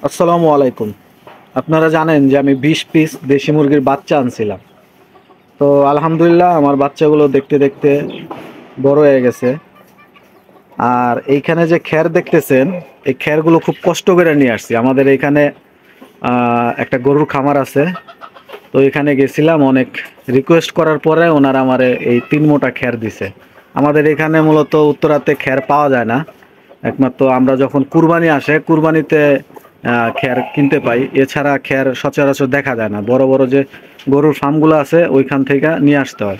আসসালামু আলাইকুম। আপনারা জানেন যে আমি ২০ পিস দেশি মুরগির বাচ্চা আনছিলাম। তো আলহামদুলিল্লাহ আমার বাচ্চাগুলো দেখতে দেখতে বড় হয়ে গেছে। আর এইখানে যে খ্যার দেখতেছেন, এই খ্যারগুলো খুব কষ্ট করে নিয়ে আসছি। আমাদের এইখানে একটা গরুর খামার আছে। তো এখানে গেছিলাম, অনেক রিকোয়েস্ট করার পরে ওনারা আমারে এই ৩ মোটা খ্যার দিছে। আমাদের এখানে মূলত উত্তরাতে খ্যার পাওয়া যায় না, একমাত্র আমরা যখন কুরবানি আসে কুরবানিতে খ্যার কিনতে পাই, এছাড়া খ্যার সচরাচর দেখা যায় না। বড় বড় যে গরুর ফার্মগুলো আছে ওইখান থেকে নিয়ে আসতে হয়।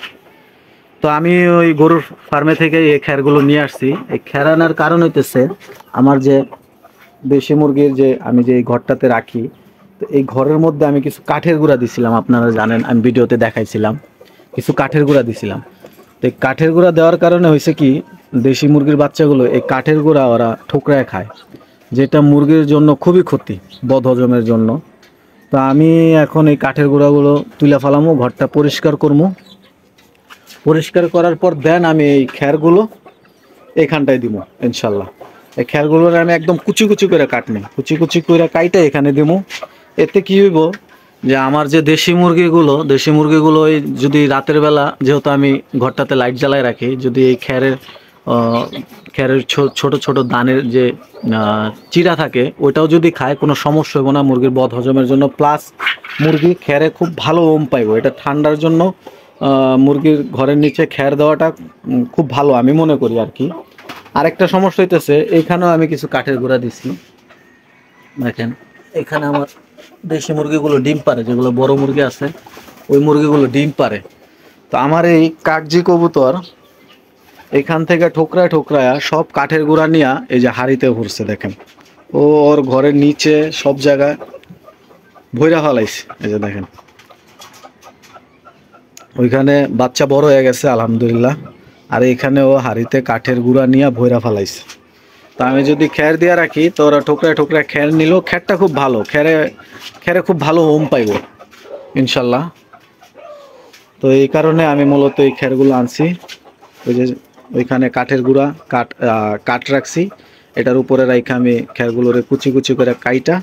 তো আমি ওই গরুর ফার্মে থেকে এই খ্যারগুলো নিয়ে আসছি। এই খ্যার আনার কারণ হইতেছে, আমার যে দেশি মুরগির যে আমি যে এই ঘরটাতে রাখি, তো এই ঘরের মধ্যে আমি কিছু কাঠের গুঁড়া দিছিলাম। আপনারা জানেন, আমি ভিডিওতে দেখাইছিলাম কিছু কাঠের গুঁড়া দিছিলাম। তো এই কাঠের গুঁড়া দেওয়ার কারণে হয়েছে কি, দেশি মুরগির বাচ্চাগুলো এই কাঠের গুঁড়া ওরা ঠোকরায় খায়, যেটা মুরগির জন্য খুবই ক্ষতি, বদহজমের জন্য। তো আমি এখন এই কাঠের গুঁড়াগুলো তুলে ফেলামো, ঘরটা পরিষ্কার করবো। পরিষ্কার করার পর দেন আমি এই খ্যারগুলো এইখানটায় দিব ইনশাল্লাহ। এই খ্যারগুলোর আমি একদম কুচি কুচি করে কাটনি, কুচি কুচি করে কাইটা এখানে দিব। এতে কি হইব, যে আমার যে দেশি মুরগিগুলো যদি রাতের বেলা, যেহেতু আমি ঘরটাতে লাইট জ্বালায় রাখি, যদি এই খ্যারের ছোট ছোট দানের যে চিরা থাকে ওইটাও যদি খায়, কোনো সমস্যা হবে না মুরগির বদ হজমের জন্য। প্লাস মুরগি খ্যারে খুব ভালো ওম পাইব। এটা ঠান্ডার জন্য মুরগির ঘরের নিচে খ্যার দেওয়াটা খুব ভালো আমি মনে করি আর কি। আরেকটা সমস্যা হইতেছে, এইখানেও আমি কিছু কাঠের গুঁড়া দিছি। দেখেন, এখানে আমার দেশি মুরগিগুলো ডিম পারে, যেগুলো বড় মুরগি আছে ওই মুরগিগুলো ডিম পারে। তো আমার এই কাগজি কবুতর এখান থেকে ঠোকরায় ঠোকরায় সব কাঠের গুঁড়া নিয়ে এই যে হাঁড়িতে ভরছে। দেখেন, ও ওর ঘরের নিচে সব জায়গায় ভইরা ফেলাইছে। এই যে দেখেন, ওইখানে বাচ্চা বড় হয়ে গেছে আলহামদুলিল্লাহ। আর এখানে ও হাঁড়িতে কাঠের গুঁড়া নিয়ে ভইরা ফেলাইছে। তা আমি যদি খ্যার দিয়ে রাখি তো ওরা ঠোকরায় ঠোকরায় খ্যার নিল। খ্যারটা খুব ভালো, খ্যারে খ্যারে খুব ভালো ওম পাইব ইনশাল্লাহ। তো এই কারণে আমি মূলত এই খ্যারগুলো আনছি। ওই যে ওইখানে কাঠের গুঁড়া কাঠ রাখছি, এটার উপরে রাইখা আমি খ্যারগুলোরে কুচি কুচি করে কাইটা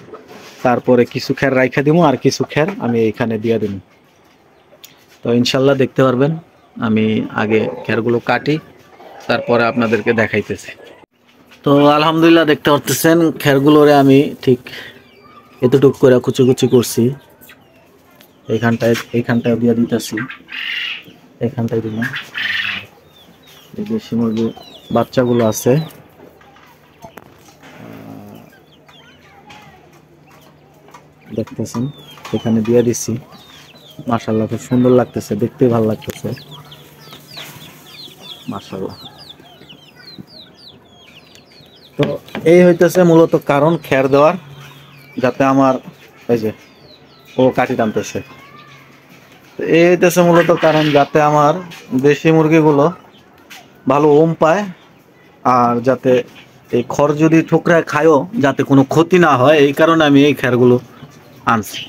তারপরে কিছু খ্যার রাইখা দিব, আর কিছু খ্যার আমি এইখানে দিয়ে দিব। তো ইনশাল্লাহ দেখতে পারবেন আমি আগে খ্যারগুলো কাটি, তারপরে আপনাদেরকে দেখাইতেছি। তো আলহামদুলিল্লাহ দেখতে পারতেছেন খ্যারগুলোরে আমি ঠিক এতটুকু করে কুচি কুচি করছি। এইখানটায় দিয়ে দিতেছি, এইখানটায় দিব। এই দেশি মুরগির বাচ্চাগুলো আছে, দেখতেছেন এখানে দিয়ে দিছি। মাশাআল্লাহ খুব সুন্দর লাগতেছে, দেখতে ভালো লাগতেছে মাশাআল্লাহ। তো এই হইতেছে মূলত কারণ খ্যার দেওয়ার, যাতে আমার এই যে ও কাটি টানতেছে। এই হইতেছে মূলত কারণ, যাতে আমার দেশি মুরগিগুলো ভালো ওম পায়, আর যাতে এই খড় যদি ঠোকরায় খায়ও যাতে কোনো ক্ষতি না হয়, এই কারণে আমি এই খ্যারগুলো আনছি।